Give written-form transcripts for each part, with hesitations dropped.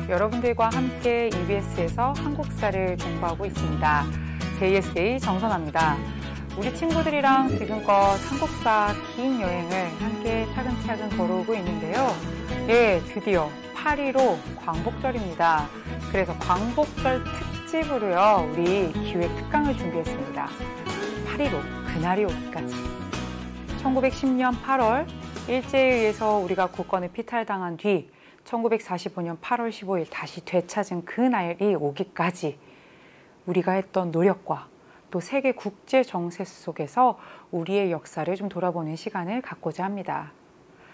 여러분들과 함께 EBS에서 한국사를 공부하고 있습니다. JSA 정선아입니다. 우리 친구들이랑 지금껏 한국사 긴 여행을 함께 차근차근 걸어오고 있는데요. 예, 드디어 8.15 광복절입니다. 그래서 광복절 특집으로요, 우리 기획 특강을 준비했습니다. 8.15 그날이 오기까지. 1910년 8월 일제에 의해서 우리가 국권을 피탈당한 뒤 1945년 8월 15일 다시 되찾은 그날이 오기까지 우리가 했던 노력과 또 세계 국제 정세 속에서 우리의 역사를 좀 돌아보는 시간을 갖고자 합니다.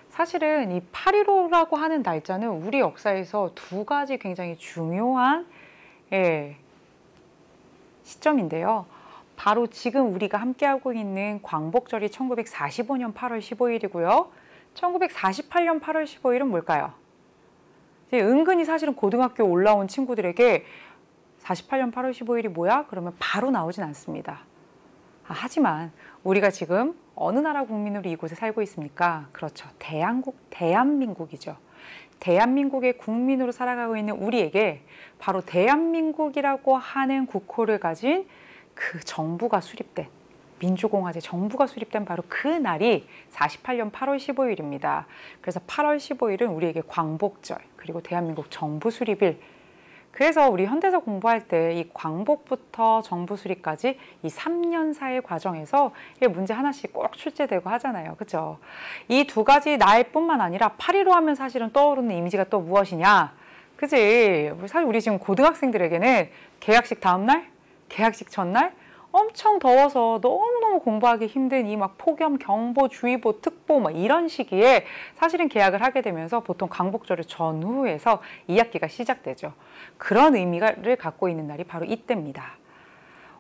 사실은 이 8.15라고 하는 날짜는 우리 역사에서 두 가지 굉장히 중요한 시점인데요. 바로 지금 우리가 함께하고 있는 광복절이 1945년 8월 15일이고요. 1948년 8월 15일은 뭘까요? 은근히 사실은 고등학교 올라온 친구들에게 48년 8월 15일이 뭐야? 그러면 바로 나오진 않습니다. 하지만 우리가 지금 어느 나라 국민으로 이곳에 살고 있습니까? 그렇죠. 대한민국이죠. 대한민국의 국민으로 살아가고 있는 우리에게 바로 대한민국이라고 하는 국호를 가진 그 정부가 수립된, 민주공화제 정부가 수립된 바로 그 날이 48년 8월 15일입니다. 그래서 8월 15일은 우리에게 광복절, 그리고 대한민국 정부 수립일. 그래서 우리 현대사 공부할 때 이 광복부터 정부 수립까지 이 3년사의 과정에서 문제 하나씩 꼭 출제되고 하잖아요. 그렇죠? 이 두 가지 날뿐만 아니라 8.15 하면 사실은 떠오르는 이미지가 또 무엇이냐? 그지? 사실 우리 지금 고등학생들에게는 개학식 다음날? 개학식 전날? 엄청 더워서 너무너무 공부하기 힘든 이 막 폭염, 경보, 주의보, 특보 막 이런 시기에 사실은 개학을 하게 되면서 보통 광복절을 전후해서 2학기가 시작되죠. 그런 의미를 갖고 있는 날이 바로 이때입니다.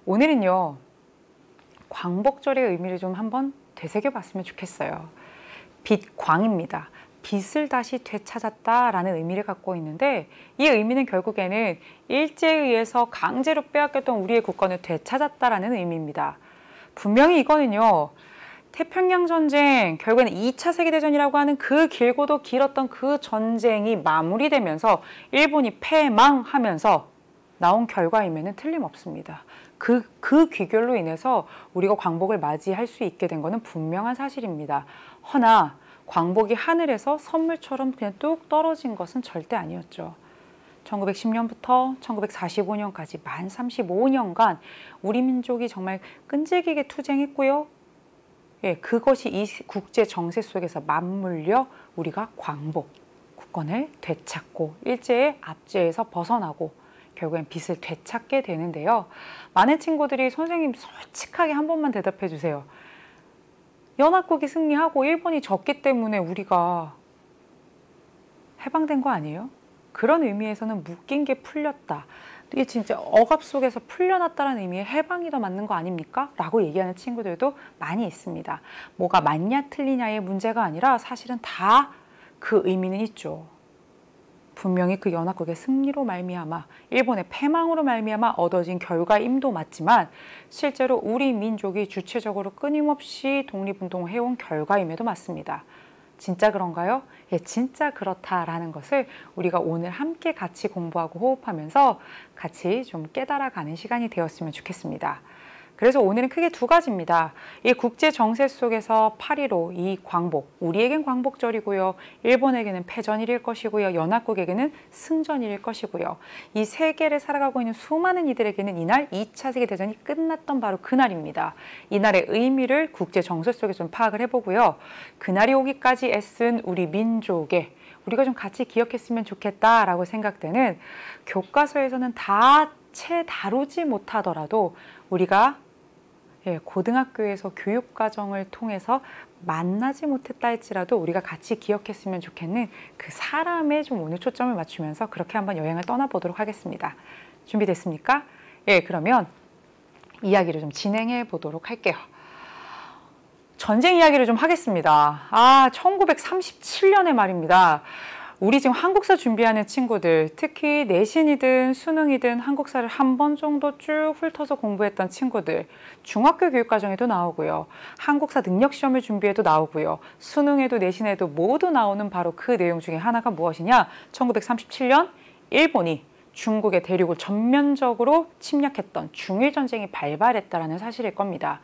오늘은요, 광복절의 의미를 좀 한번 되새겨봤으면 좋겠어요. 빛광입니다. 빛을 다시 되찾았다라는 의미를 갖고 있는데, 이 의미는 결국에는 일제에 의해서 강제로 빼앗겼던 우리의 국권을 되찾았다라는 의미입니다. 분명히 이거는요, 태평양 전쟁, 결국에는 2차 세계대전이라고 하는 그 길고도 길었던 그 전쟁이 마무리되면서 일본이 패망하면서 나온 결과임에는 틀림없습니다. 그 귀결로 인해서 우리가 광복을 맞이할 수 있게 된 것은 분명한 사실입니다. 허나 광복이 하늘에서 선물처럼 그냥 뚝 떨어진 것은 절대 아니었죠. 1910년부터 1945년까지 만 35년간 우리 민족이 정말 끈질기게 투쟁했고요. 그것이 이 국제 정세 속에서 맞물려 우리가 광복, 국권을 되찾고 일제의 압제에서 벗어나고 결국엔 빛을 되찾게 되는데요. 많은 친구들이 선생님 솔직하게 한 번만 대답해 주세요. 연합국이 승리하고 일본이 졌기 때문에 우리가 해방된 거 아니에요? 그런 의미에서는 묶인 게 풀렸다. 이게 진짜 억압 속에서 풀려났다는 의미의 해방이 더 맞는 거 아닙니까? 라고 얘기하는 친구들도 많이 있습니다. 뭐가 맞냐 틀리냐의 문제가 아니라 사실은 다 그 의미는 있죠. 분명히 그 연합국의 승리로 말미암아 일본의 패망으로 말미암아 얻어진 결과임도 맞지만 실제로 우리 민족이 주체적으로 끊임없이 독립운동을 해온 결과임에도 맞습니다. 진짜 그런가요? 예, 진짜 그렇다라는 것을 우리가 오늘 함께 같이 공부하고 호흡하면서 같이 좀 깨달아가는 시간이 되었으면 좋겠습니다. 그래서 오늘은 크게 두 가지입니다. 이 국제 정세 속에서 8.15 이 광복, 우리에겐 광복절이고요. 일본에게는 패전일일 것이고요. 연합국에게는 승전일일 것이고요. 이 세계를 살아가고 있는 수많은 이들에게는 이날 2차 세계대전이 끝났던 바로 그날입니다. 이날의 의미를 국제 정세 속에서 좀 파악을 해보고요. 그날이 오기까지 애쓴 우리 민족의 우리가 좀 같이 기억했으면 좋겠다라고 생각되는 교과서에서는 다 채 다루지 못하더라도 우리가 고등학교에서 교육과정을 통해서 만나지 못했다 할지라도 우리가 같이 기억했으면 좋겠는 그 사람에 좀 오늘 초점을 맞추면서 그렇게 한번 여행을 떠나보도록 하겠습니다. 준비됐습니까? 그러면 이야기를 좀 진행해 보도록 할게요. 전쟁 이야기를 좀 하겠습니다. 1937년의 말입니다. 우리 지금 한국사 준비하는 친구들, 특히 내신이든 수능이든 한국사를 한 번 정도 쭉 훑어서 공부했던 친구들, 중학교 교육과정에도 나오고요. 한국사 능력시험을 준비해도 나오고요. 수능에도 내신에도 모두 나오는 바로 그 내용 중에 하나가 무엇이냐? 1937년 일본이 중국의 대륙을 전면적으로 침략했던 중일전쟁이 발발했다는 사실일 겁니다.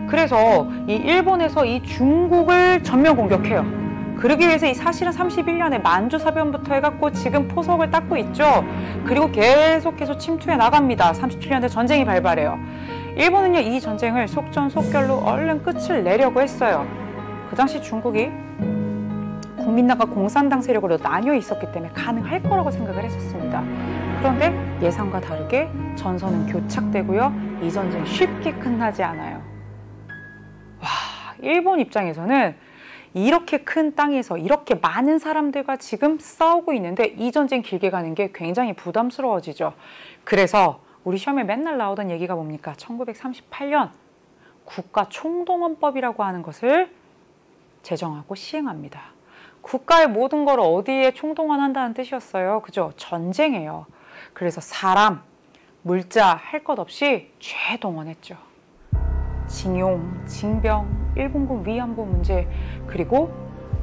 그래서 이 일본에서 이 중국을 전면 공격해요. 그러기 위해서 이 사실은 31년에 만주사변부터 해갖고 지금 포석을 닦고 있죠. 그리고 계속해서 침투해 나갑니다. 37년에 전쟁이 발발해요. 일본은요, 이 전쟁을 속전속결로 얼른 끝을 내려고 했어요. 그 당시 중국이 국민당과 공산당 세력으로 나뉘어 있었기 때문에 가능할 거라고 생각을 했었습니다. 그런데 예상과 다르게 전선은 교착되고요. 이 전쟁 쉽게 끝나지 않아요. 와, 일본 입장에서는 이렇게 큰 땅에서 이렇게 많은 사람들과 지금 싸우고 있는데 이 전쟁 길게 가는 게 굉장히 부담스러워지죠. 그래서 우리 시험에 맨날 나오던 얘기가 뭡니까? 1938년 국가총동원법이라고 하는 것을 제정하고 시행합니다. 국가의 모든 걸 어디에 총동원한다는 뜻이었어요. 그죠? 전쟁이에요. 그래서 사람, 물자 할 것 없이 재동원했죠. 징용, 징병, 일본군 위안부 문제, 그리고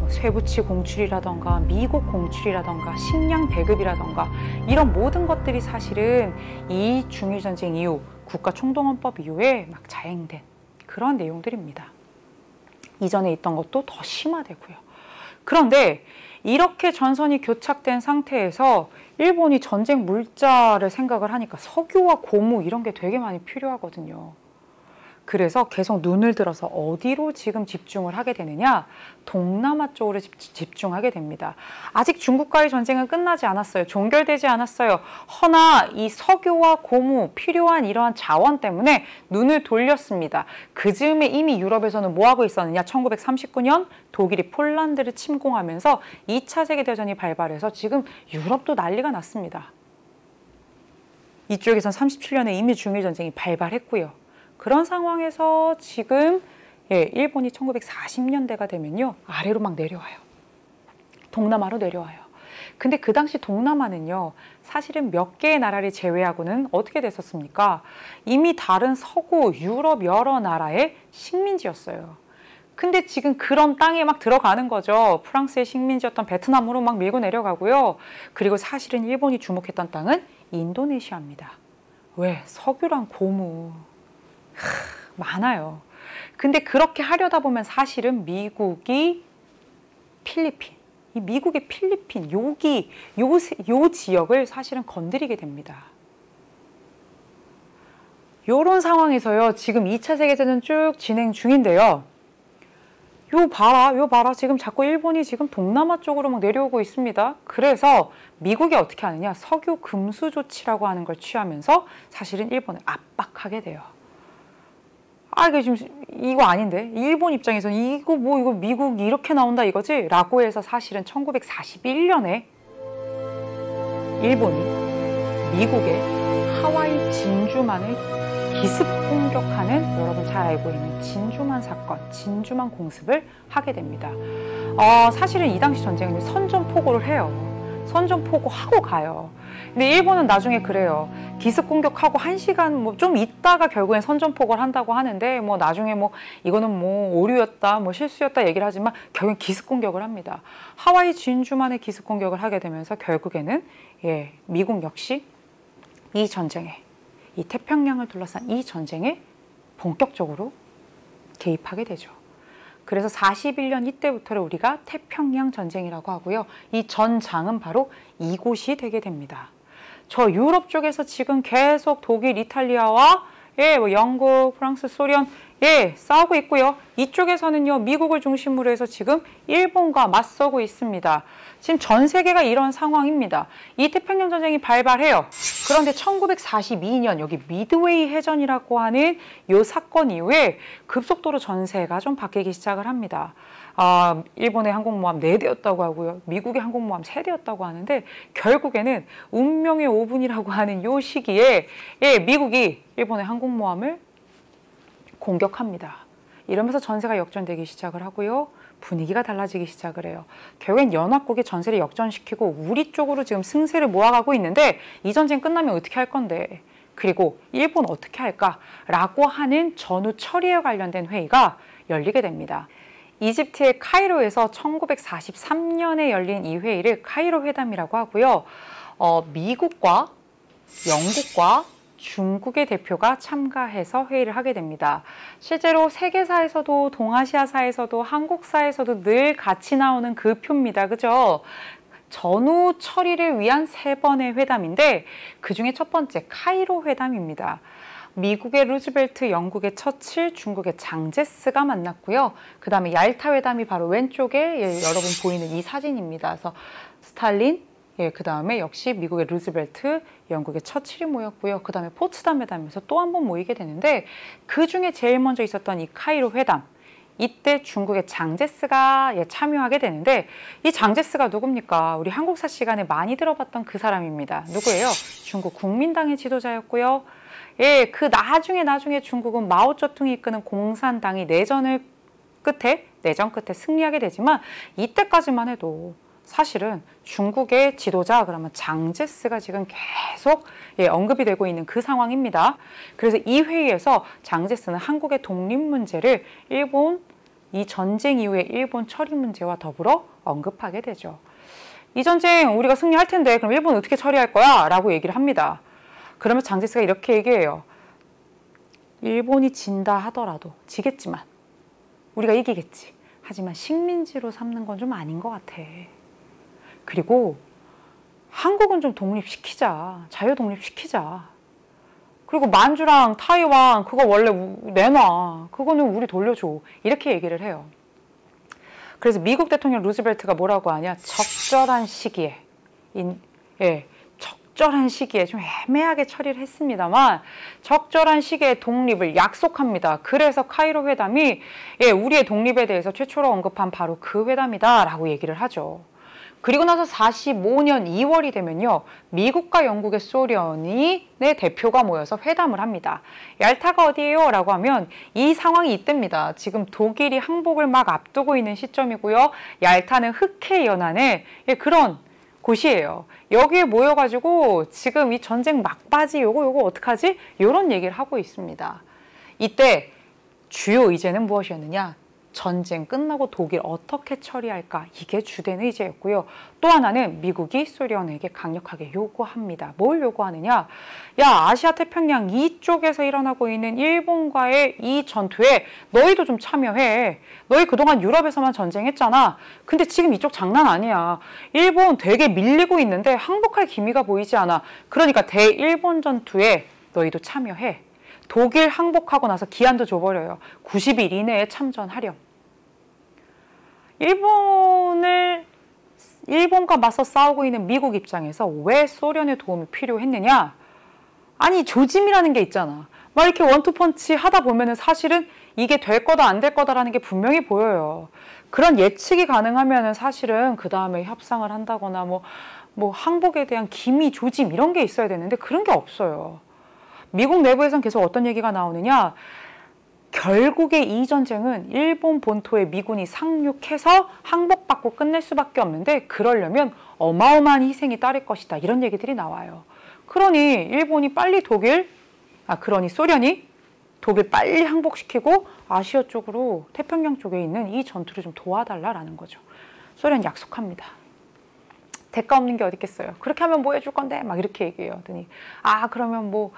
쇠붙이 공출이라던가 미국 공출이라던가 식량 배급이라던가 이런 모든 것들이 사실은 이 중일전쟁 이후 국가총동원법 이후에 막 자행된 그런 내용들입니다. 이전에 있던 것도 더 심화되고요. 그런데 이렇게 전선이 교착된 상태에서 일본이 전쟁 물자를 생각을 하니까 석유와 고무 이런 게 되게 많이 필요하거든요. 그래서 계속 눈을 들어서 어디로 지금 집중을 하게 되느냐? 동남아 쪽으로 집중하게 됩니다. 아직 중국과의 전쟁은 끝나지 않았어요. 종결되지 않았어요. 허나 이 석유와 고무 필요한 이러한 자원 때문에 눈을 돌렸습니다. 그 즈음에 이미 유럽에서는 뭐하고 있었느냐? 1939년 독일이 폴란드를 침공하면서 2차 세계대전이 발발해서 지금 유럽도 난리가 났습니다. 이쪽에선 37년에 이미 중일전쟁이 발발했고요. 그런 상황에서 지금 일본이 1940년대가 되면요. 아래로 막 내려와요. 동남아로 내려와요. 근데 그 당시 동남아는요. 사실은 몇 개의 나라를 제외하고는 어떻게 됐었습니까? 이미 다른 서구, 유럽 여러 나라의 식민지였어요. 근데 지금 그런 땅에 막 들어가는 거죠. 프랑스의 식민지였던 베트남으로 막 밀고 내려가고요. 그리고 사실은 일본이 주목했던 땅은 인도네시아입니다. 왜? 석유랑 고무. 많아요. 근데 그렇게 하려다 보면 사실은 미국이 필리핀, 이 미국의 필리핀, 여기, 요 지역을 사실은 건드리게 됩니다. 요런 상황에서요, 지금 2차 세계대전 쭉 진행 중인데요. 요 봐라. 지금 자꾸 일본이 지금 동남아 쪽으로 막 내려오고 있습니다. 그래서 미국이 어떻게 하느냐, 석유 금수 조치라고 하는 걸 취하면서 사실은 일본을 압박하게 돼요. 아, 이게 지금 이거 아닌데? 일본 입장에서는 이거 미국이 이렇게 나온다 이거지? 라고 해서 사실은 1941년에 일본이 미국의 하와이 진주만을 기습 공격하는, 여러분 잘 알고 있는 진주만 사건, 진주만 공습을 하게 됩니다. 사실은 이 당시 전쟁은 선전포고를 해요. 선전포고하고 가요. 근데 일본은 나중에 그래요. 기습 공격하고 1시간 뭐 좀 있다가 결국엔 선전포고를 한다고 하는데, 뭐 나중에 뭐 이거는 뭐 오류였다, 뭐 실수였다 얘기를 하지만 결국엔 기습 공격을 합니다. 하와이 진주만의 기습 공격을 하게 되면서 결국에는 미국 역시 이 전쟁에, 이 태평양을 둘러싼 이 전쟁에 본격적으로 개입하게 되죠. 그래서 41년 이때부터를 우리가 태평양 전쟁이라고 하고요. 이 전장은 바로 이곳이 되게 됩니다. 저 유럽 쪽에서 지금 계속 독일, 이탈리아와 뭐 영국, 프랑스, 소련 싸우고 있고요. 이쪽에서는요, 미국을 중심으로 해서 지금 일본과 맞서고 있습니다. 지금 전 세계가 이런 상황입니다. 이 태평양 전쟁이 발발해요. 그런데 1942년 여기 미드웨이 해전이라고 하는 이 사건 이후에 급속도로 전세가 좀 바뀌기 시작을 합니다. 일본의 항공모함 4대였다고 하고요. 미국의 항공모함 3대였다고 하는데 결국에는 운명의 5분이라고 하는 이 시기에 미국이 일본의 항공모함을 공격합니다. 이러면서 전세가 역전되기 시작을 하고요. 분위기가 달라지기 시작을 해요. 결국엔 연합국이 전세를 역전시키고 우리 쪽으로 지금 승세를 모아가고 있는데 이 전쟁 끝나면 어떻게 할 건데, 그리고 일본 어떻게 할까라고 하는 전후 처리에 관련된 회의가 열리게 됩니다. 이집트의 카이로에서 1943년에 열린 이 회의를 카이로 회담이라고 하고요. 미국과 영국과 중국의 대표가 참가해서 회의를 하게 됩니다. 실제로 세계사에서도 동아시아사에서도 한국사에서도 늘 같이 나오는 그 표입니다. 그죠? 전후 처리를 위한 3번의 회담인데 그중에 첫 번째 카이로 회담입니다. 미국의 루즈벨트, 영국의 처칠, 중국의 장제스가 만났고요. 그 다음에 얄타 회담이 바로 왼쪽에 여러분 보이는 이 사진입니다. 그래서 스탈린, 그 다음에 역시 미국의 루즈벨트, 영국의 처칠이 모였고요. 그 다음에 포츠담 회담에서 또 한 번 모이게 되는데 그 중에 제일 먼저 있었던 이 카이로 회담, 이때 중국의 장제스가 참여하게 되는데 이 장제스가 누굽니까? 우리 한국사 시간에 많이 들어봤던 그 사람입니다. 누구예요? 중국 국민당의 지도자였고요. 그 나중에 중국은 마오쩌둥이 이끄는 공산당이 내전 끝에 승리하게 되지만 이때까지만 해도 사실은 중국의 지도자 그러면 장제스가 지금 계속 언급이 되고 있는 그 상황입니다. 그래서 이 회의에서 장제스는 한국의 독립 문제를 이 전쟁 이후의 일본 처리 문제와 더불어 언급하게 되죠. 이 전쟁 우리가 승리할 텐데 그럼 일본 어떻게 처리할 거야? 라고 얘기를 합니다. 그러면 장제스가 이렇게 얘기해요. 일본이 진다 하더라도 지겠지만 우리가 이기겠지. 하지만 식민지로 삼는 건 좀 아닌 것 같아. 그리고 한국은 좀 독립시키자. 자유 독립시키자. 그리고 만주랑 타이완 그거 원래 내놔. 그거는 우리 돌려줘. 이렇게 얘기를 해요. 그래서 미국 대통령 루즈벨트가 뭐라고 하냐. 적절한 시기에 적절한 시기에 좀 애매하게 처리를 했습니다만 적절한 시기에 독립을 약속합니다. 그래서 카이로 회담이 우리의 독립에 대해서 최초로 언급한 바로 그 회담이다 라고 얘기를 하죠. 그리고 나서 45년 2월이 되면요. 미국과 영국의 소련의 대표가 모여서 회담을 합니다. 얄타가 어디예요? 라고 하면 이 상황이 이때입니다. 지금 독일이 항복을 막 앞두고 있는 시점이고요. 얄타는 흑해연안의 그런 곳이에요. 여기에 모여가지고 지금 이 전쟁 막바지 요거 어떡하지? 이런 얘기를 하고 있습니다. 이때 주요 의제는 무엇이었느냐? 전쟁 끝나고 독일 어떻게 처리할까? 이게 주된 의제였고요. 또 하나는 미국이 소련에게 강력하게 요구합니다. 뭘 요구하느냐? 야, 아시아 태평양 이쪽에서 일어나고 있는 일본과의 이 전투에 너희도 좀 참여해. 너희 그동안 유럽에서만 전쟁했잖아. 근데 지금 이쪽 장난 아니야. 일본 되게 밀리고 있는데 항복할 기미가 보이지 않아. 그러니까 대일본 전투에 너희도 참여해. 독일 항복하고 나서 기한도 줘버려요. 90일 이내에 참전하렴. 일본과 맞서 싸우고 있는 미국 입장에서 왜 소련의 도움이 필요했느냐? 아니 조짐이라는 게 있잖아. 막 이렇게 원투펀치 하다 보면은 사실은 이게 될 거다 안 될 거다라는 게 분명히 보여요. 그런 예측이 가능하면은 사실은 그 다음에 협상을 한다거나 뭐 항복에 대한 기미 조짐 이런 게 있어야 되는데 그런 게 없어요. 미국 내부에선 계속 어떤 얘기가 나오느냐. 결국에 이 전쟁은 일본 본토에 미군이 상륙해서 항복받고 끝낼 수밖에 없는데 그러려면 어마어마한 희생이 따를 것이다. 이런 얘기들이 나와요. 그러니 소련이 독일 빨리 항복시키고 아시아 쪽으로 태평양 쪽에 있는 이 전투를 좀 도와달라라는 거죠. 소련 약속합니다. 대가 없는 게 어디 있겠어요. 그렇게 하면 뭐 해줄 건데? 막 이렇게 얘기해요. 그러더니 그러면 뭐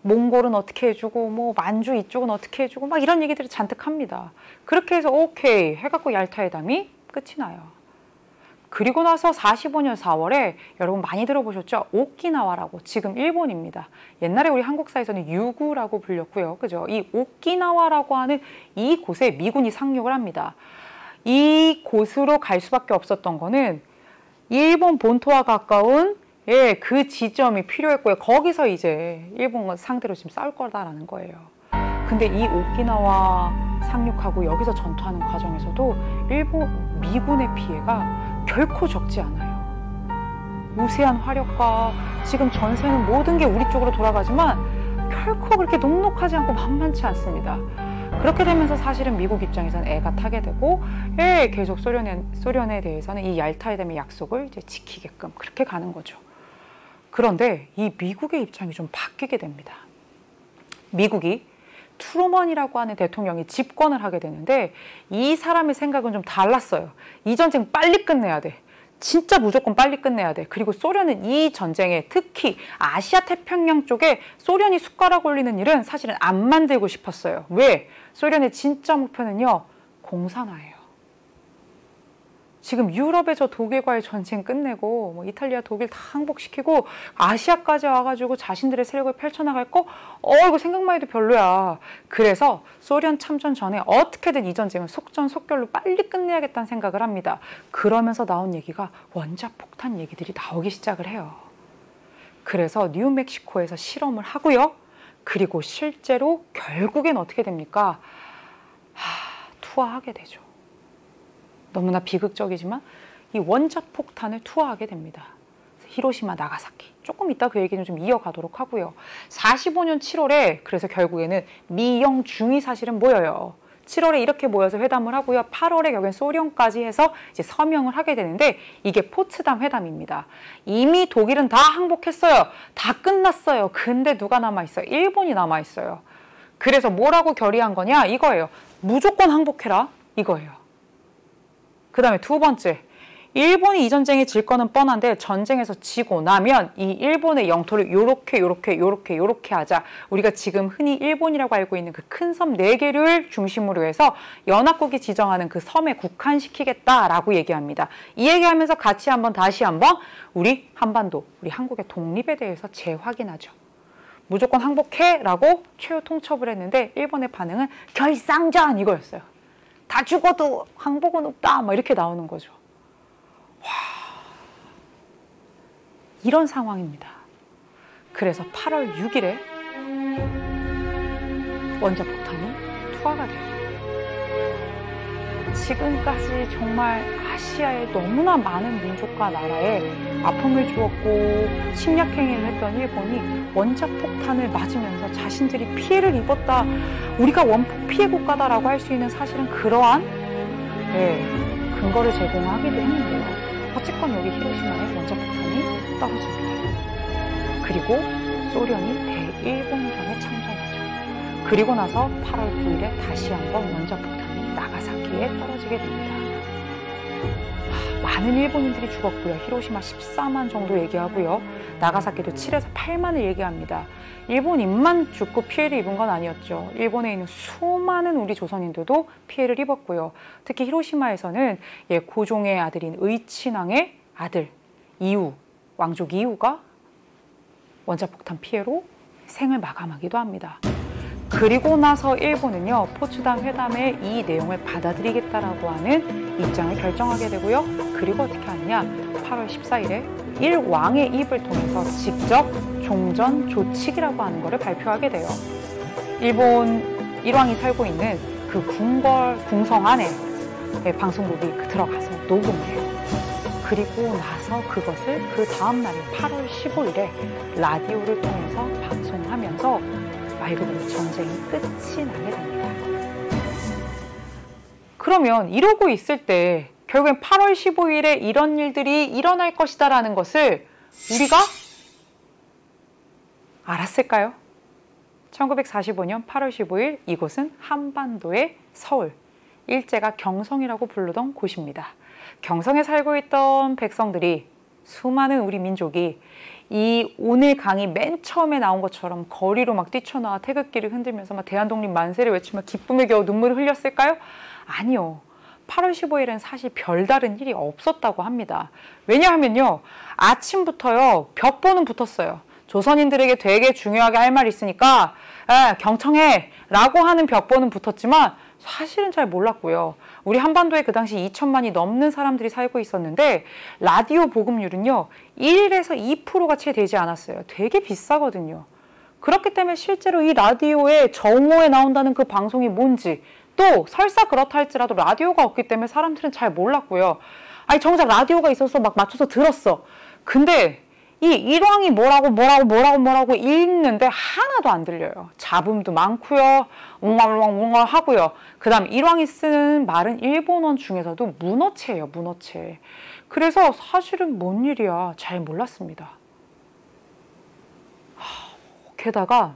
몽골은 어떻게 해주고 뭐 만주 이쪽은 어떻게 해주고 막 이런 얘기들이 잔뜩 합니다. 그렇게 해서 오케이 해갖고 얄타 회담이 끝이 나요. 그리고 나서 45년 4월에 여러분 많이 들어보셨죠? 오키나와라고 지금 일본입니다. 옛날에 우리 한국사에서는 유구라고 불렸고요. 그죠? 이 오키나와라고 하는 이 곳에 미군이 상륙을 합니다. 이 곳으로 갈 수밖에 없었던 거는 일본 본토와 가까운 그 지점이 필요했고요. 거기서 이제 일본과 상대로 지금 싸울 거다라는 거예요. 근데 이 오키나와 상륙하고 여기서 전투하는 과정에서도 미군의 피해가 결코 적지 않아요. 우세한 화력과 지금 전세는 모든 게 우리 쪽으로 돌아가지만 결코 그렇게 녹록하지 않고 만만치 않습니다. 그렇게 되면서 사실은 미국 입장에서는 애가 타게 되고 계속 소련에 대해서는 이 얄타 회담의 약속을 이제 지키게끔 그렇게 가는 거죠. 그런데 이 미국의 입장이 좀 바뀌게 됩니다. 미국이 트루먼이라고 하는 대통령이 집권을 하게 되는데 이 사람의 생각은 좀 달랐어요. 이 전쟁 빨리 끝내야 돼. 진짜 무조건 빨리 끝내야 돼. 그리고 소련은 이 전쟁에 특히 아시아 태평양 쪽에 소련이 숟가락 올리는 일은 사실은 안 만들고 싶었어요. 왜? 소련의 진짜 목표는요, 공산화예요. 지금 유럽의 저 독일과의 전쟁 끝내고 뭐 이탈리아, 독일 다 항복시키고 아시아까지 와가지고 자신들의 세력을 펼쳐나갈 거? 이거 생각만 해도 별로야. 그래서 소련 참전 전에 어떻게든 이 전쟁을 속전속결로 빨리 끝내야겠다는 생각을 합니다. 그러면서 나온 얘기가 원자폭탄 얘기들이 나오기 시작을 해요. 그래서 뉴멕시코에서 실험을 하고요. 그리고 실제로 결국엔 어떻게 됩니까? 투하하게 되죠. 너무나 비극적이지만 이 원자폭탄을 투하하게 됩니다. 히로시마, 나가사키. 조금 이따 그 얘기는 좀 이어가도록 하고요. 45년 7월에 그래서 결국에는 미영 중이 사실은 모여요. 7월에 이렇게 모여서 회담을 하고요. 8월에 결국엔 소련까지 해서 이제 서명을 하게 되는데 이게 포츠담 회담입니다. 이미 독일은 다 항복했어요. 다 끝났어요. 근데 누가 남아있어요? 일본이 남아있어요. 그래서 뭐라고 결의한 거냐? 이거예요. 무조건 항복해라. 이거예요. 그 다음에 두 번째, 일본이 이 전쟁에 질 거는 뻔한데 전쟁에서 지고 나면 이 일본의 영토를 요렇게 하자. 우리가 지금 흔히 일본이라고 알고 있는 그 큰 섬 4개를 중심으로 해서 연합국이 지정하는 그 섬에 국한시키겠다라고 얘기합니다. 이 얘기하면서 같이 다시 한번 우리 한반도, 우리 한국의 독립에 대해서 재확인하죠. 무조건 항복해 라고 최후 통첩을 했는데 일본의 반응은 결상전 이거였어요. 다 죽어도 항복은 없다 막 이렇게 나오는 거죠. 와, 이런 상황입니다. 그래서 8월 6일에 원자폭탄이 투하가 돼요. 지금까지 정말 아시아의 너무나 많은 민족과 나라에 아픔을 주었고 침략행위를 했던 일본이 원자폭탄을 맞으면서 자신들이 피해를 입었다, 우리가 원폭 피해 국가다라고 할 수 있는 사실은 그러한 근거를 제공하기도 했는데요. 어쨌건 여기 히로시마에 원자폭탄이 떨어집니다. 그리고 소련이 대일본전에 참전하죠. 그리고 나서 8월 9일에 다시 한번 원자폭탄이 나가사키에 떨어지게 됩니다. 많은 일본인들이 죽었고요. 히로시마 14만 정도 얘기하고요. 나가사키도 7에서 8만을 얘기합니다. 일본인만 죽고 피해를 입은 건 아니었죠. 일본에 있는 수많은 우리 조선인들도 피해를 입었고요. 특히 히로시마에서는 고종의 아들인 의친왕의 아들 이우, 왕족 이우가 원자폭탄 피해로 생을 마감하기도 합니다. 그리고 나서 일본은요, 포츠담 회담의 이 내용을 받아들이겠다라고 하는 입장을 결정하게 되고요. 그리고 어떻게 하느냐, 8월 14일에 일왕의 입을 통해서 직접 종전 조칙이라고 하는 것을 발표하게 돼요. 일본 일왕이 살고 있는 그 궁성 안에 방송국이 들어가서 녹음을 해요. 그리고 나서 그것을 그 다음 날인 8월 15일에 라디오를 통해서 방송하면서 말 그대로 전쟁이 끝이 나게 됩니다. 그러면 이러고 있을 때 결국엔 8월 15일에 이런 일들이 일어날 것이다라는 것을 우리가 알았을까요? 1945년 8월 15일 이곳은 한반도의 서울, 일제가 경성이라고 부르던 곳입니다. 경성에 살고 있던 백성들이, 수많은 우리 민족이 이 오늘 강의 맨 처음에 나온 것처럼 거리로 막 뛰쳐나와 태극기를 흔들면서 막 대한독립 만세를 외치며 기쁨에 겨우 눈물을 흘렸을까요? 아니요. 8월 15일엔 사실 별다른 일이 없었다고 합니다. 왜냐하면요, 아침부터요 벽보는 붙었어요. 조선인들에게 되게 중요하게 할 말이 있으니까 경청해 라고 하는 벽보는 붙었지만 사실은 잘 몰랐고요. 우리 한반도에 그 당시 2천만이 넘는 사람들이 살고 있었는데 라디오 보급률은요 1에서 2%가 채 되지 않았어요. 되게 비싸거든요. 그렇기 때문에 실제로 이 라디오에 정오에 나온다는 그 방송이 뭔지, 또 설사 그렇다 할지라도 라디오가 없기 때문에 사람들은 잘 몰랐고요. 아니 정작 라디오가 있어서 막 맞춰서 들었어. 근데 이 일왕이 뭐라고 읽는데 하나도 안 들려요. 잡음도 많고요. 웅얼웅얼 하고요. 그 다음 일왕이 쓰는 말은 일본어 중에서도 문어체예요. 문어체. 그래서 사실은 뭔 일이야 잘 몰랐습니다. 게다가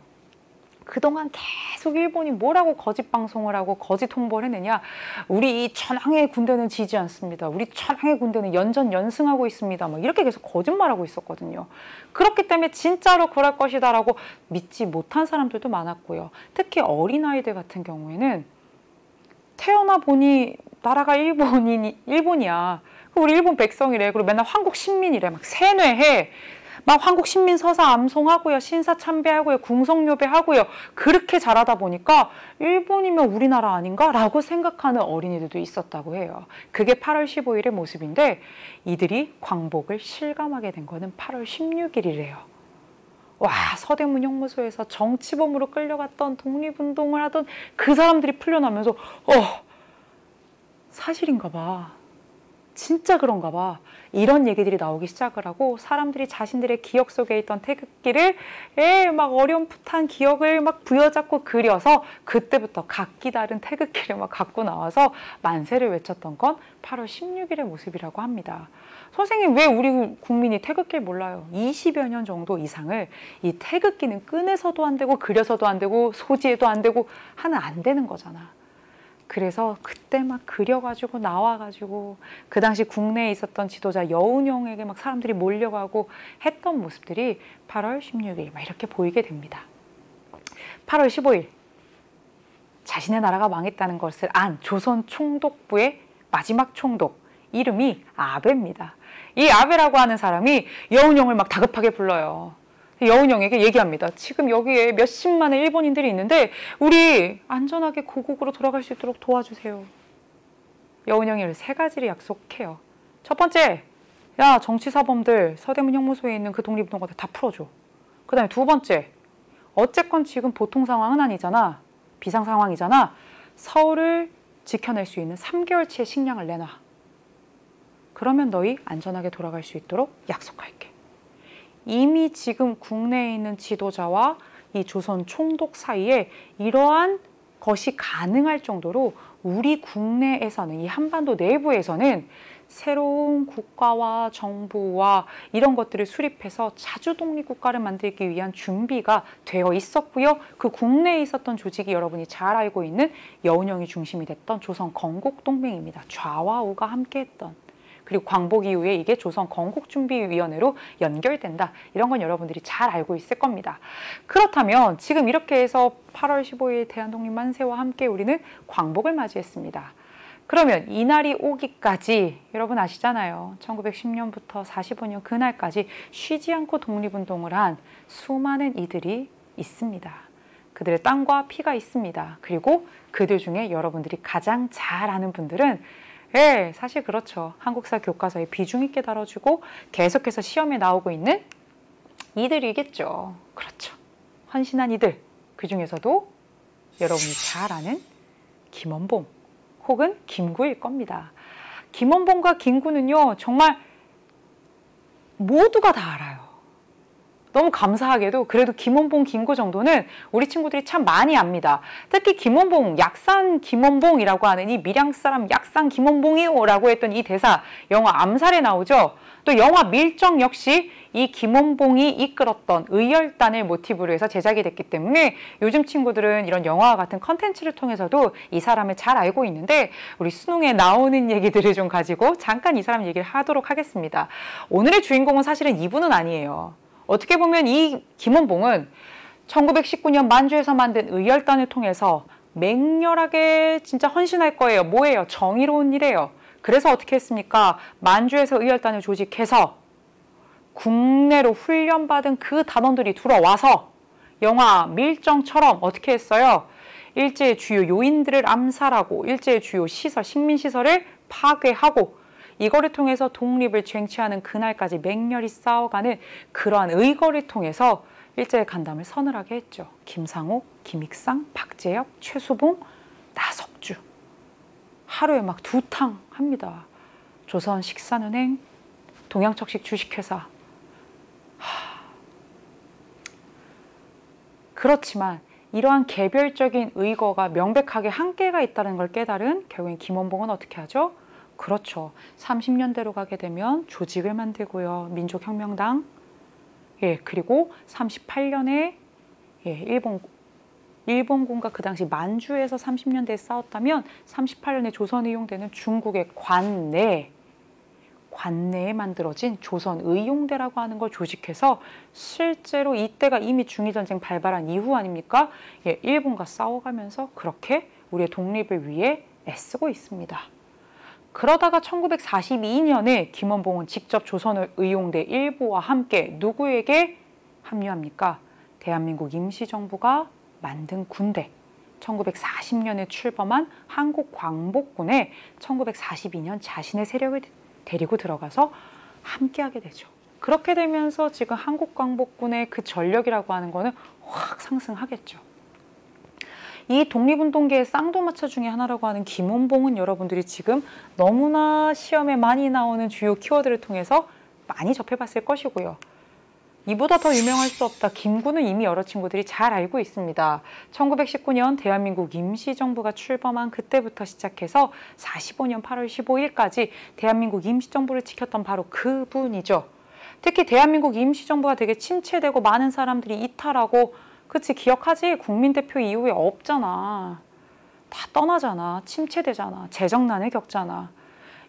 그동안 계속 일본이 뭐라고 거짓 방송을 하고 거짓 홍보를 했느냐. 우리 이 천황의 군대는 지지 않습니다. 우리 천황의 군대는 연전연승하고 있습니다. 막 이렇게 계속 거짓말하고 있었거든요. 그렇기 때문에 진짜로 그럴 것이다라고 믿지 못한 사람들도 많았고요. 특히 어린아이들 같은 경우에는 태어나 보니 나라가 일본이야. 우리 일본 백성이래. 그리고 맨날 한국 신민이래. 막 세뇌해. 막 한국 신민 서사 암송하고요. 신사 참배하고요. 궁성요배하고요. 그렇게 자라다 보니까 일본이면 우리나라 아닌가? 라고 생각하는 어린이들도 있었다고 해요. 그게 8월 15일의 모습인데 이들이 광복을 실감하게 된 거는 8월 16일이래요. 와, 서대문 형무소에서 정치범으로 끌려갔던 독립운동을 하던 그 사람들이 풀려나면서 사실인가 봐. 진짜 그런가 봐. 이런 얘기들이 나오기 시작을 하고 사람들이 자신들의 기억 속에 있던 태극기를 막 어렴풋한 기억을 막 부여잡고 그려서 그때부터 각기 다른 태극기를 막 갖고 나와서 만세를 외쳤던 건 8월 16일의 모습이라고 합니다. 선생님, 왜 우리 국민이 태극기를 몰라요? 20여 년 정도 이상을 이 태극기는 끈에서도 안 되고 그려서도 안 되고 소지에도 안 되고 하는 안 되는 거잖아. 그래서 그때 막 그려가지고 나와가지고 그 당시 국내에 있었던 지도자 여운형에게 막 사람들이 몰려가고 했던 모습들이 8월 16일 막 이렇게 보이게 됩니다. 8월 15일 자신의 나라가 망했다는 것을 안 조선 총독부의 마지막 총독 이름이 아베입니다. 이 아베라고 하는 사람이 여운형을 막 다급하게 불러요. 여운형에게 얘기합니다. 지금 여기에 몇십만의 일본인들이 있는데 우리 안전하게 고국으로 돌아갈 수 있도록 도와주세요. 여운형이 3가지를 약속해요. 첫 번째, 야, 정치사범들 서대문 형무소에 있는 그 독립운동가들 다 풀어줘. 그 다음에 2번째, 어쨌건 지금 보통 상황은 아니잖아. 비상 상황이잖아. 서울을 지켜낼 수 있는 3개월치의 식량을 내놔. 그러면 너희 안전하게 돌아갈 수 있도록 약속할게. 이미 지금 국내에 있는 지도자와 이 조선 총독 사이에 이러한 것이 가능할 정도로 우리 국내에서는, 이 한반도 내부에서는 새로운 국가와 정부와 이런 것들을 수립해서 자주 독립국가를 만들기 위한 준비가 되어 있었고요. 그 국내에 있었던 조직이 여러분이 잘 알고 있는 여운형이 중심이 됐던 조선 건국동맹입니다. 좌와 우가 함께했던. 그리고 광복 이후에 이게 조선 건국준비위원회로 연결된다. 이런 건 여러분들이 잘 알고 있을 겁니다. 그렇다면 지금 이렇게 해서 8월 15일 대한독립만세와 함께 우리는 광복을 맞이했습니다. 그러면 이날이 오기까지 여러분 아시잖아요. 1910년부터 45년 그날까지 쉬지 않고 독립운동을 한 수많은 이들이 있습니다. 그들의 땀과 피가 있습니다. 그리고 그들 중에 여러분들이 가장 잘 아는 분들은 사실 그렇죠. 한국사 교과서에 비중 있게 다뤄주고 계속해서 시험에 나오고 있는 이들이겠죠. 그렇죠. 헌신한 이들. 그 중에서도 여러분이 잘 아는 김원봉 혹은 김구일 겁니다. 김원봉과 김구는요, 정말 모두가 다 알아요. 너무 감사하게도 그래도 김원봉, 김구 정도는 우리 친구들이 참 많이 압니다. 특히 김원봉, 약산 김원봉이라고 하는 이 밀양 사람 약산 김원봉이요 라고 했던 이 대사, 영화 암살에 나오죠. 또 영화 밀정 역시 이 김원봉이 이끌었던 의열단을 모티브로 해서 제작이 됐기 때문에 요즘 친구들은 이런 영화와 같은 컨텐츠를 통해서도 이 사람을 잘 알고 있는데 우리 수능에 나오는 얘기들을 좀 가지고 잠깐 이 사람 얘기를 하도록 하겠습니다. 오늘의 주인공은 사실은 이분은 아니에요. 어떻게 보면 이 김원봉은 1919년 만주에서 만든 의열단을 통해서 맹렬하게 진짜 헌신할 거예요. 뭐예요? 정의로운 일이에요. 그래서 어떻게 했습니까? 만주에서 의열단을 조직해서 국내로 훈련받은 그 단원들이 들어와서 영화 밀정처럼 어떻게 했어요? 일제의 주요 요인들을 암살하고 일제의 주요 시설, 식민시설을 파괴하고 이거를 통해서 독립을 쟁취하는 그날까지 맹렬히 싸워가는 그러한 의거를 통해서 일제의 간담을 서늘하게 했죠. 김상옥, 김익상, 박재혁, 최수봉, 나석주. 하루에 막 2탕 합니다. 조선 식산은행, 동양척식 주식회사. 그렇지만 이러한 개별적인 의거가 명백하게 한계가 있다는 걸 깨달은 결국엔 김원봉은 어떻게 하죠? 그렇죠. 30년대로 가게 되면 조직을 만들고요. 민족혁명당. 그리고 38년에 일본 일본군과 그 당시 만주에서 30년대에 싸웠다면 38년에 조선에 이용되는 중국의 관내에 만들어진 조선의용대라고 하는 걸 조직해서 실제로 이때가 이미 중위전쟁 발발한 이후 아닙니까? 예, 일본과 싸워가면서 그렇게 우리의 독립을 위해 애쓰고 있습니다. 그러다가 1942년에 김원봉은 직접 조선의용대 일부와 함께 누구에게 합류합니까? 대한민국 임시정부가 만든 군대, 1940년에 출범한 한국광복군에 1942년 자신의 세력을 데리고 들어가서 함께하게 되죠. 그렇게 되면서 지금 한국광복군의 그 전력이라고 하는 거는 확 상승하겠죠. 이 독립운동계의 쌍두마차 중에 하나라고 하는 김원봉은 여러분들이 지금 너무나 시험에 많이 나오는 주요 키워드를 통해서 많이 접해봤을 것이고요. 이보다 더 유명할 수 없다. 김구는 이미 여러 친구들이 잘 알고 있습니다. 1919년 대한민국 임시정부가 출범한 그때부터 시작해서 45년 8월 15일까지 대한민국 임시정부를 지켰던 바로 그분이죠. 특히 대한민국 임시정부가 되게 침체되고 많은 사람들이 이탈하고, 그치, 기억하지? 국민대표 이후에 없잖아. 다 떠나잖아. 침체되잖아. 재정난을 겪잖아.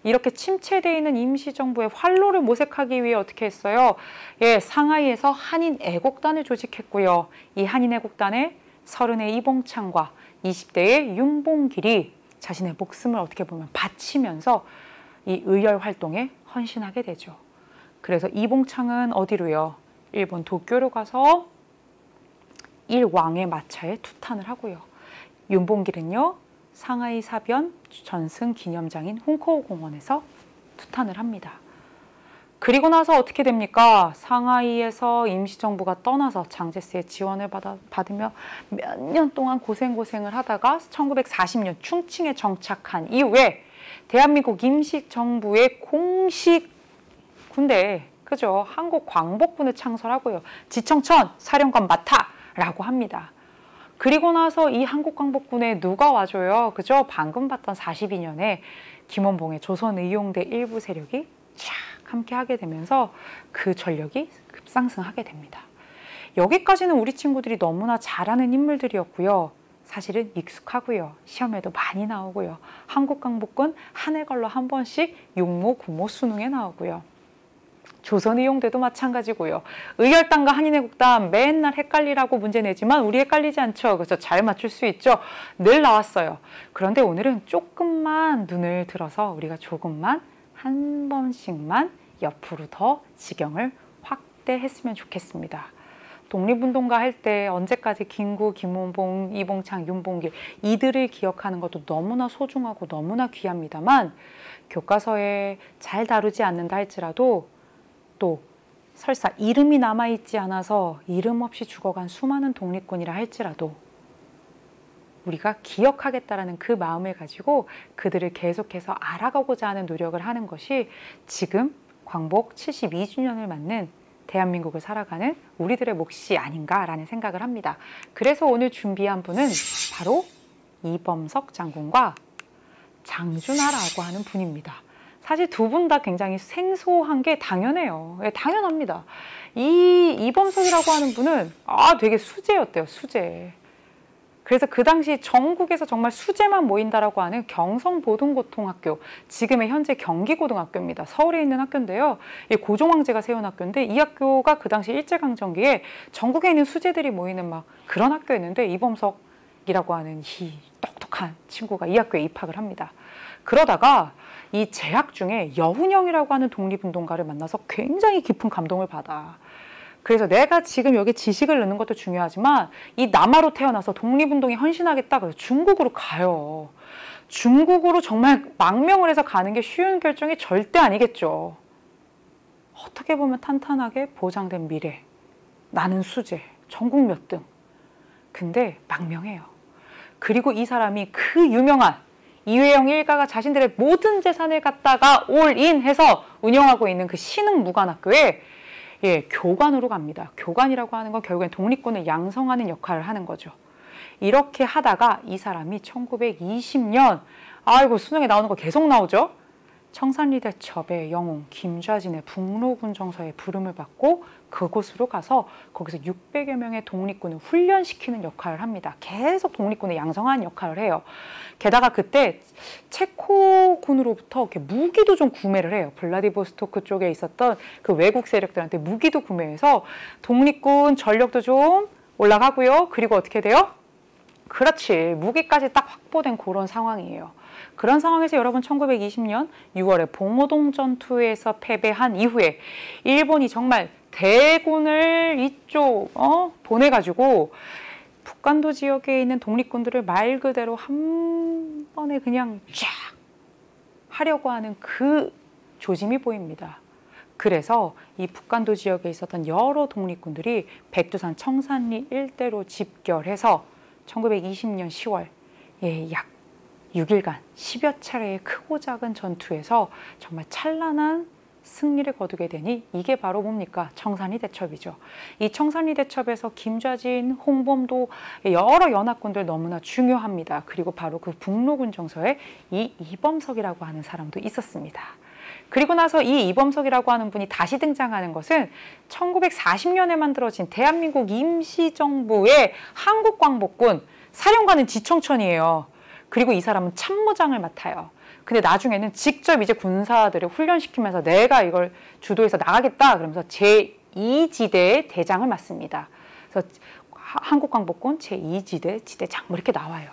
이렇게 침체되어 있는 임시정부의 활로를 모색하기 위해 어떻게 했어요? 예, 상하이에서 한인애국단을 조직했고요. 이 한인애국단에 30의 이봉창과 20대의 윤봉길이 자신의 목숨을 어떻게 보면 바치면서 이 의열 활동에 헌신하게 되죠. 그래서 이봉창은 어디로요? 일본 도쿄로 가서 일왕의 마차에 투탄을 하고요. 윤봉길은요, 상하이 사변 전승 기념장인 훈커우 공원에서 투탄을 합니다. 그리고 나서 어떻게 됩니까? 상하이에서 임시정부가 떠나서 장제스의 지원을 받으며 몇 년 동안 고생을 하다가 1940년 충칭에 정착한 이후에 대한민국 임시정부의 공식 군대, 그죠? 한국광복군을 창설하고요. 지청천 사령관 맡아라고 합니다. 그리고 나서 이 한국광복군에 누가 와줘요? 그죠? 방금 봤던 42년에 김원봉의 조선의용대 일부 세력이 쫙 함께 하게 되면서 그 전력이 급상승하게 됩니다. 여기까지는 우리 친구들이 너무나 잘 아는 인물들이었고요. 사실은 익숙하고요. 시험에도 많이 나오고요. 한국광복군 한 해 걸러 한 번씩 육모, 구모 수능에 나오고요. 조선의용대도 마찬가지고요. 의열단과 한인애국단 맨날 헷갈리라고 문제 내지만 우리 헷갈리지 않죠. 그래서 잘 맞출 수 있죠. 늘 나왔어요. 그런데 오늘은 조금만 눈을 들어서 우리가 조금만 한 번씩만 옆으로 더 지경을 확대했으면 좋겠습니다. 독립운동가 할 때 언제까지 김구, 김원봉, 이봉창, 윤봉길 이들을 기억하는 것도 너무나 소중하고 너무나 귀합니다만 교과서에 잘 다루지 않는다 할지라도 또 설사 이름이 남아있지 않아서 이름 없이 죽어간 수많은 독립군이라 할지라도 우리가 기억하겠다라는 그 마음을 가지고 그들을 계속해서 알아가고자 하는 노력을 하는 것이 지금 광복 72주년을 맞는 대한민국을 살아가는 우리들의 몫이 아닌가라는 생각을 합니다. 그래서 오늘 준비한 분은 바로 이범석 장군과 장준하라고 하는 분입니다. 사실 두 분 다 굉장히 생소한 게 당연해요. 예, 당연합니다. 이 이범석이라고 하는 분은 되게 수재였대요. 수재. 그래서 그 당시 전국에서 정말 수재만 모인다라고 하는 경성보동고등학교, 지금의 현재 경기고등학교입니다. 서울에 있는 학교인데요. 고종황제가 세운 학교인데 이 학교가 그 당시 일제강점기에 전국에 있는 수재들이 모이는 막 그런 학교였는데 이범석이라고 하는 이 똑똑한 친구가 이 학교에 입학을 합니다. 그러다가 이 재학 중에 여훈영이라고 하는 독립운동가를 만나서 굉장히 깊은 감동을 받아. 그래서 내가 지금 여기 지식을 넣는 것도 중요하지만 이 남하로 태어나서 독립운동에 헌신하겠다. 그래서 중국으로 가요. 중국으로 정말 망명을 해서 가는 게 쉬운 결정이 절대 아니겠죠. 어떻게 보면 탄탄하게 보장된 미래, 나는 수재, 전국 몇 등. 근데 망명해요. 그리고 이 사람이 그 유명한 이회영 일가가 자신들의 모든 재산을 갖다가 올인해서 운영하고 있는 그 신흥무관학교에 교관으로 갑니다. 교관이라고 하는 건 결국엔 독립군을 양성하는 역할을 하는 거죠. 이렇게 하다가 이 사람이 1920년, 수능에 나오는 거 계속 나오죠? 청산리 대첩의 영웅 김좌진의 북로군정서에 부름을 받고 그곳으로 가서 거기서 600여 명의 독립군을 훈련시키는 역할을 합니다. 계속 독립군을 양성하는 역할을 해요. 게다가 그때 체코군으로부터 이렇게 무기도 좀 구매를 해요. 블라디보스토크 쪽에 있었던 그 외국 세력들한테 무기도 구매해서 독립군 전력도 좀 올라가고요. 그리고 어떻게 돼요? 그렇지, 무기까지 딱 확보된 그런 상황이에요. 그런 상황에서 여러분 1920년 6월에 봉오동 전투에서 패배한 이후에 일본이 정말 대군을 이쪽 보내가지고 북간도 지역에 있는 독립군들을 말 그대로 한 번에 그냥 쫙 하려고 하는 그 조짐이 보입니다. 그래서 이 북간도 지역에 있었던 여러 독립군들이 백두산 청산리 일대로 집결해서 1920년 10월 약 6일간 10여 차례의 크고 작은 전투에서 정말 찬란한 승리를 거두게 되니 이게 바로 뭡니까? 청산리 대첩이죠. 이 청산리 대첩에서 김좌진, 홍범도 여러 연합군들 너무나 중요합니다. 그리고 바로 그 북로군 정서에 이 이범석이라고 하는 사람도 있었습니다. 그리고 나서 이 이범석이라고 하는 분이 다시 등장하는 것은 1940년에 만들어진 대한민국 임시정부의 한국광복군 사령관은 지청천이에요. 그리고 이 사람은 참모장을 맡아요. 근데 나중에는 직접 이제 군사들을 훈련시키면서 내가 이걸 주도해서 나가겠다 그러면서 제2지대의 대장을 맡습니다. 그래서 한국광복군 제2지대 지대장 뭐 이렇게 나와요.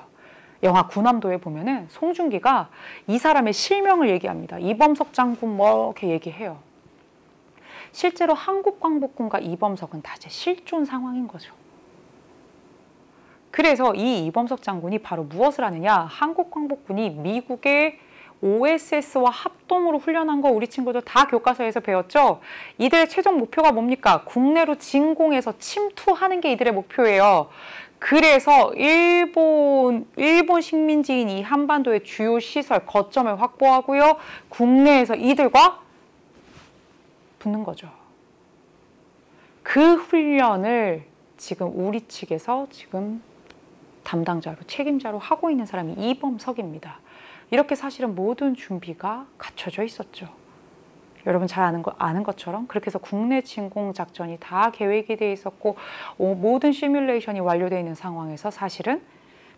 영화 군함도에 보면은 송중기가 이 사람의 실명을 얘기합니다. 이범석 장군 뭐 이렇게 얘기해요. 실제로 한국광복군과 이범석은 다 이제 실존 상황인 거죠. 그래서 이 이범석 장군이 바로 무엇을 하느냐, 한국광복군이 미국의 OSS와 합동으로 훈련한 거 우리 친구들 다 교과서에서 배웠죠. 이들의 최종 목표가 뭡니까? 국내로 진공해서 침투하는 게 이들의 목표예요. 그래서 일본 식민지인 이 한반도의 주요 시설, 거점을 확보하고요. 국내에서 이들과 붙는 거죠. 그 훈련을 지금 우리 측에서 지금 담당자로, 책임자로 하고 있는 사람이 이범석입니다. 이렇게 사실은 모든 준비가 갖춰져 있었죠. 여러분 잘 아는 것처럼 그렇게 해서 국내 진공 작전이 다 계획이 돼 있었고 모든 시뮬레이션이 완료되어 있는 상황에서 사실은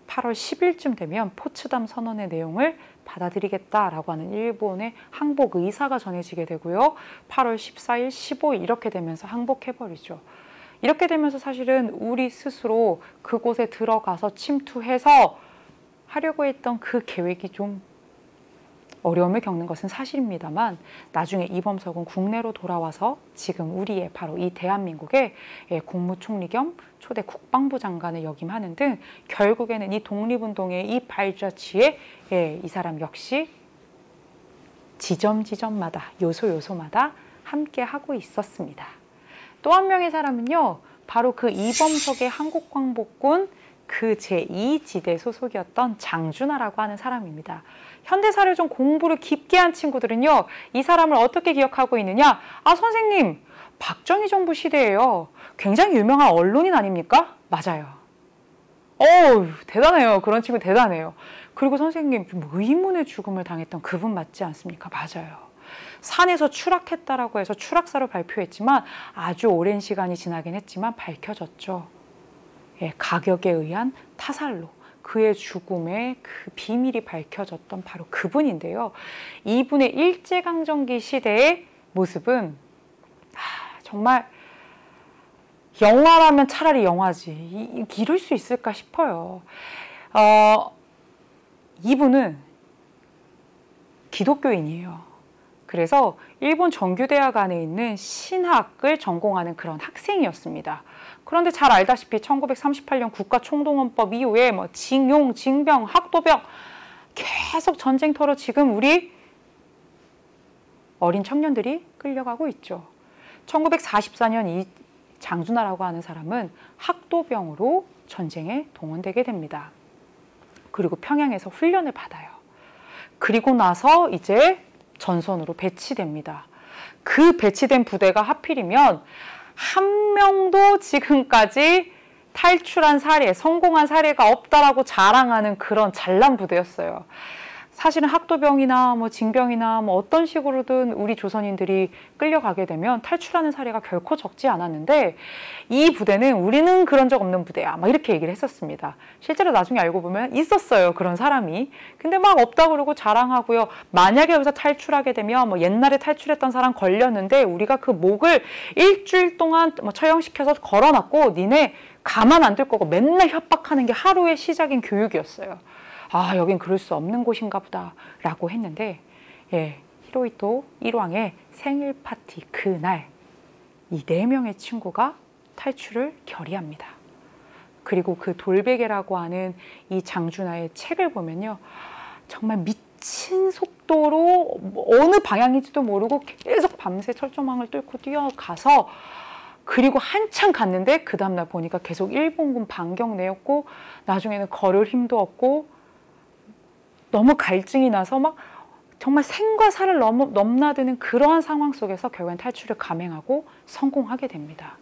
8월 10일쯤 되면 포츠담 선언의 내용을 받아들이겠다라고 하는 일본의 항복 의사가 전해지게 되고요. 8월 14일, 15일 이렇게 되면서 항복해버리죠. 이렇게 되면서 사실은 우리 스스로 그곳에 들어가서 침투해서 하려고 했던 그 계획이 좀 어려움을 겪는 것은 사실입니다만 나중에 이범석은 국내로 돌아와서 지금 우리의 바로 이 대한민국의 국무총리 겸 초대 국방부 장관을 역임하는 등 결국에는 이 독립운동의 이 발자취에 이 사람 역시 지점마다 요소마다 함께 하고 있었습니다. 또 한 명의 사람은요, 바로 그 이범석의 한국광복군 그 제2지대 소속이었던 장준하라고 하는 사람입니다. 현대사를 좀 공부를 깊게 한 친구들은요, 이 사람을 어떻게 기억하고 있느냐? 아, 선생님, 박정희 정부 시대예요. 굉장히 유명한 언론인 아닙니까? 맞아요. 대단해요. 그런 친구 대단해요. 그리고 선생님, 의문의 죽음을 당했던 그분 맞지 않습니까? 맞아요. 산에서 추락했다라고 해서 추락사를 발표했지만 아주 오랜 시간이 지나긴 했지만 밝혀졌죠. 가격에 의한 타살로 그의 죽음의 그 비밀이 밝혀졌던 바로 그분인데요. 이분의 일제강점기 시대의 모습은 정말 영화라면 차라리 영화지 이럴 수 있을까 싶어요. 이분은 기독교인이에요. 그래서 일본 정규대학 안에 있는 신학을 전공하는 그런 학생이었습니다. 그런데 잘 알다시피 1938년 국가총동원법 이후에 뭐 징용, 징병, 학도병 계속 전쟁터로 지금 우리 어린 청년들이 끌려가고 있죠. 1944년 이 장준하라고 하는 사람은 학도병으로 전쟁에 동원되게 됩니다. 그리고 평양에서 훈련을 받아요. 그리고 나서 이제 전선으로 배치됩니다. 그 배치된 부대가 하필이면 한 명도 지금까지 탈출한 사례, 성공한 사례가 없다라고 자랑하는 그런 잘난 부대였어요. 사실은 학도병이나 뭐 징병이나 뭐 어떤 식으로든 우리 조선인들이 끌려가게 되면 탈출하는 사례가 결코 적지 않았는데 이 부대는 우리는 그런 적 없는 부대야 막 이렇게 얘기를 했었습니다. 실제로 나중에 알고 보면 있었어요, 그런 사람이. 근데 막 없다 그러고 자랑하고요. 만약에 여기서 탈출하게 되면 뭐 옛날에 탈출했던 사람 걸렸는데 우리가 그 목을 일주일 동안 뭐 처형시켜서 걸어놨고 니네 가만 안 둘 거고 맨날 협박하는 게 하루의 시작인 교육이었어요. 아, 여긴 그럴 수 없는 곳인가 보다 라고 했는데, 예, 히로히토 1왕의 생일 파티 그날 이 4명의 친구가 탈출을 결의합니다. 그리고 그 돌베개라고 하는 이 장준하의 책을 보면요, 정말 미친 속도로 어느 방향인지도 모르고 계속 밤새 철조망을 뚫고 뛰어가서, 그리고 한참 갔는데 그 다음날 보니까 계속 일본군 반경 내였고 나중에는 걸을 힘도 없고 너무 갈증이 나서 막 정말 생과 사를 넘나드는 그러한 상황 속에서 결국엔 탈출을 감행하고 성공하게 됩니다.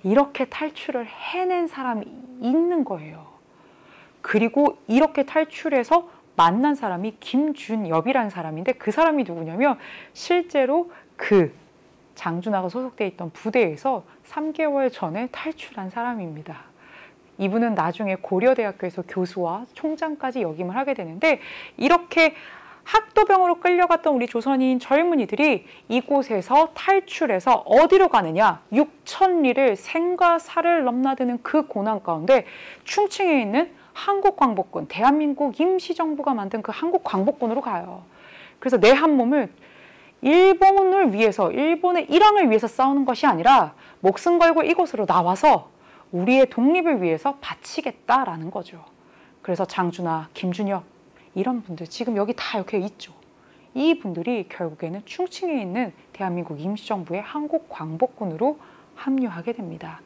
이렇게 탈출을 해낸 사람이 있는 거예요. 그리고 이렇게 탈출해서 만난 사람이 김준엽이라는 사람인데, 그 사람이 누구냐면 실제로 그 장준하가 소속돼 있던 부대에서 3개월 전에 탈출한 사람입니다. 이분은 나중에 고려대학교에서 교수와 총장까지 역임을 하게 되는데, 이렇게 학도병으로 끌려갔던 우리 조선인 젊은이들이 이곳에서 탈출해서 어디로 가느냐, 6,000리를 생과 사를 넘나드는 그 고난 가운데 충칭에 있는 한국광복군, 대한민국 임시정부가 만든 그 한국광복군으로 가요. 그래서 내 한 몸을 일본을 위해서, 일본의 일왕을 위해서 싸우는 것이 아니라 목숨 걸고 이곳으로 나와서 우리의 독립을 위해서 바치겠다라는 거죠. 그래서 장준하, 김준엽 이런 분들 지금 여기 다 이렇게 있죠. 이 분들이 결국에는 충칭에 있는 대한민국 임시정부의 한국광복군으로 합류하게 됩니다.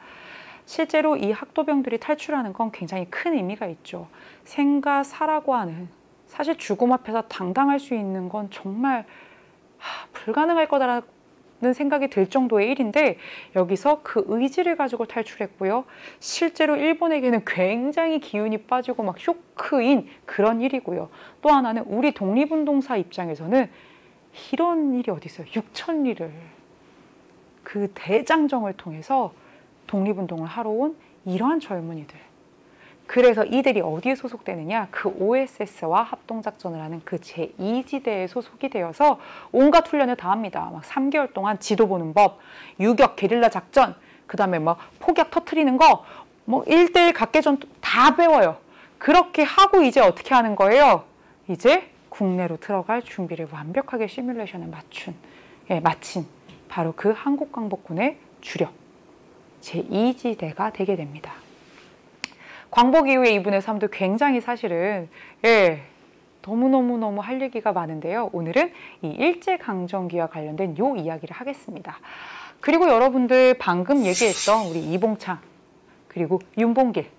실제로 이 학도병들이 탈출하는 건 굉장히 큰 의미가 있죠. 생과 사라고 하는, 사실 죽음 앞에서 당당할 수 있는 건 정말 불가능할 거다라는 생각이 들 정도의 일인데, 여기서 그 의지를 가지고 탈출했고요. 실제로 일본에게는 굉장히 기운이 빠지고 막 쇼크인 그런 일이고요. 또 하나는 우리 독립운동사 입장에서는 이런 일이 어디 있어요. 6,000리를 그 대장정을 통해서 독립운동을 하러 온 이러한 젊은이들. 그래서 이들이 어디에 소속되느냐, 그 OSS와 합동작전을 하는 그 제2지대에 소속이 되어서 온갖 훈련을 다 합니다. 막 3개월 동안 지도 보는 법, 유격 게릴라 작전, 그 다음에 막 폭약 터트리는 거, 뭐 1대1 각개전 다 배워요. 그렇게 하고 이제 어떻게 하는 거예요? 이제 국내로 들어갈 준비를 완벽하게 시뮬레이션에 마친 바로 그 한국광복군의 주력 제2지대가 되게 됩니다. 광복 이후에 이분의 삶도 굉장히 사실은 너무너무 할 얘기가 많은데요. 오늘은 이 일제강점기와 관련된 요 이야기를 하겠습니다. 그리고 여러분들 방금 얘기했던 우리 이봉창 그리고 윤봉길,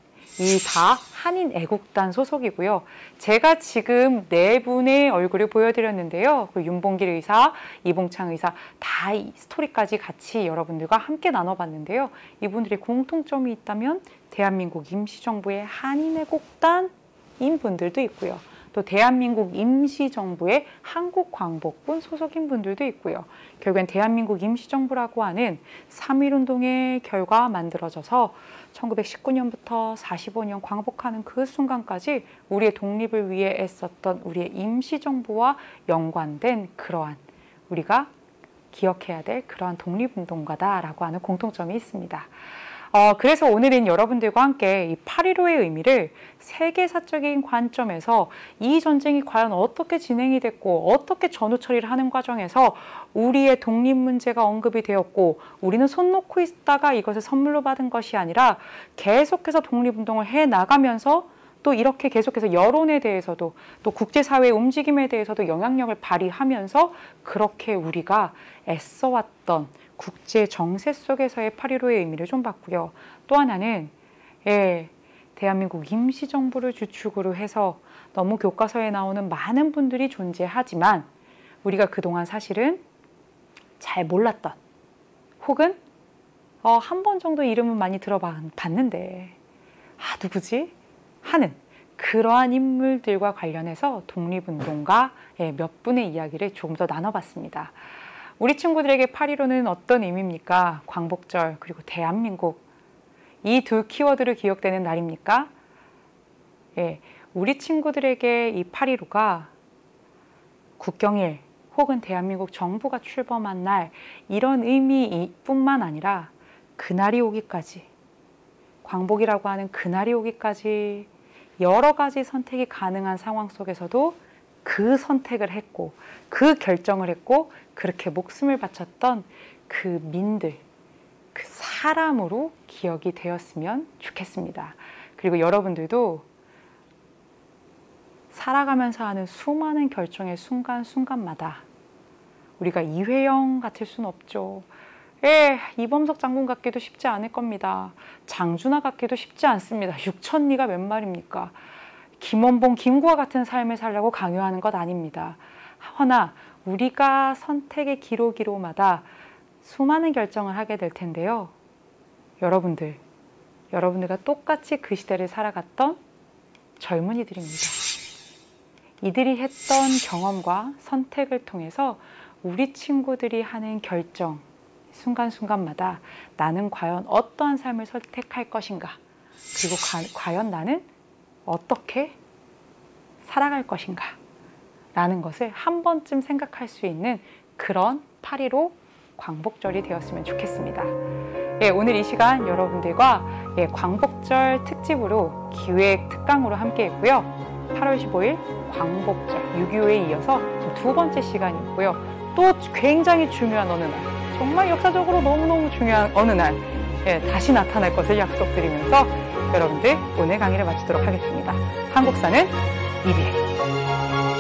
이 다 한인 애국단 소속이고요. 제가 지금 4분의 얼굴을 보여드렸는데요. 그 윤봉길 의사, 이봉창 의사 다 이 스토리까지 같이 여러분들과 함께 나눠봤는데요. 이분들의 공통점이 있다면 대한민국 임시정부의 한인 애국단인 분들도 있고요. 또 대한민국 임시정부의 한국광복군 소속인 분들도 있고요. 결국엔 대한민국 임시정부라고 하는 3.1운동의 결과 만들어져서 1919년부터 45년 광복하는 그 순간까지 우리의 독립을 위해 애썼던 우리의 임시정부와 연관된 그러한, 우리가 기억해야 될 그러한 독립운동가다라고 하는 공통점이 있습니다. 그래서 오늘은 여러분들과 함께 이 8.15의 의미를 세계사적인 관점에서 이 전쟁이 과연 어떻게 진행이 됐고 어떻게 전후 처리를 하는 과정에서 우리의 독립 문제가 언급이 되었고, 우리는 손 놓고 있다가 이것을 선물로 받은 것이 아니라 계속해서 독립운동을 해나가면서 또 이렇게 계속해서 여론에 대해서도 또 국제사회의 움직임에 대해서도 영향력을 발휘하면서 그렇게 우리가 애써왔던 국제 정세 속에서의 8.15의 의미를 좀 봤고요. 또 하나는 대한민국 임시정부를 주축으로 해서 너무 교과서에 나오는 많은 분들이 존재하지만 우리가 그동안 사실은 잘 몰랐던, 혹은 한 번 정도 이름은 많이 들어봤는데 누구지? 하는 그러한 인물들과 관련해서 독립운동가의 몇 분의 이야기를 조금 더 나눠봤습니다. 우리 친구들에게 8.15는 어떤 의미입니까? 광복절 그리고 대한민국, 이 두 키워드로 기억되는 날입니까? 예, 우리 친구들에게 이 8.15가 국경일 혹은 대한민국 정부가 출범한 날, 이런 의미뿐만 아니라 그날이 오기까지, 광복이라고 하는 그날이 오기까지 여러 가지 선택이 가능한 상황 속에서도 그 선택을 했고 그 결정을 했고 그렇게 목숨을 바쳤던 그 민들, 그 사람으로 기억이 되었으면 좋겠습니다. 그리고 여러분들도 살아가면서 하는 수많은 결정의 순간순간마다 우리가 이회영 같을 순 없죠. 예, 이범석 장군 같기도 쉽지 않을 겁니다. 장준하 같기도 쉽지 않습니다. 육천리가 몇 말입니까? 김원봉, 김구화 같은 삶을 살려고 강요하는 것 아닙니다. 허나 우리가 선택의 기로기로마다 수많은 결정을 하게 될 텐데요. 여러분들과 똑같이 그 시대를 살아갔던 젊은이들입니다. 이들이 했던 경험과 선택을 통해서 우리 친구들이 하는 결정, 순간순간마다 나는 과연 어떠한 삶을 선택할 것인가, 그리고 과연 나는 어떻게 살아갈 것인가 라는 것을 한 번쯤 생각할 수 있는 그런 8.15 광복절이 되었으면 좋겠습니다. 예, 오늘 이 시간 여러분들과 광복절 특집으로 기획 특강으로 함께 했고요. 8월 15일 광복절 6.25에 이어서 두 번째 시간이었고요. 또 굉장히 중요한 어느 날, 정말 역사적으로 너무너무 중요한 어느 날 다시 나타날 것을 약속드리면서 여러분들 오늘 강의를 마치도록 하겠습니다. 한국사는 이비엘.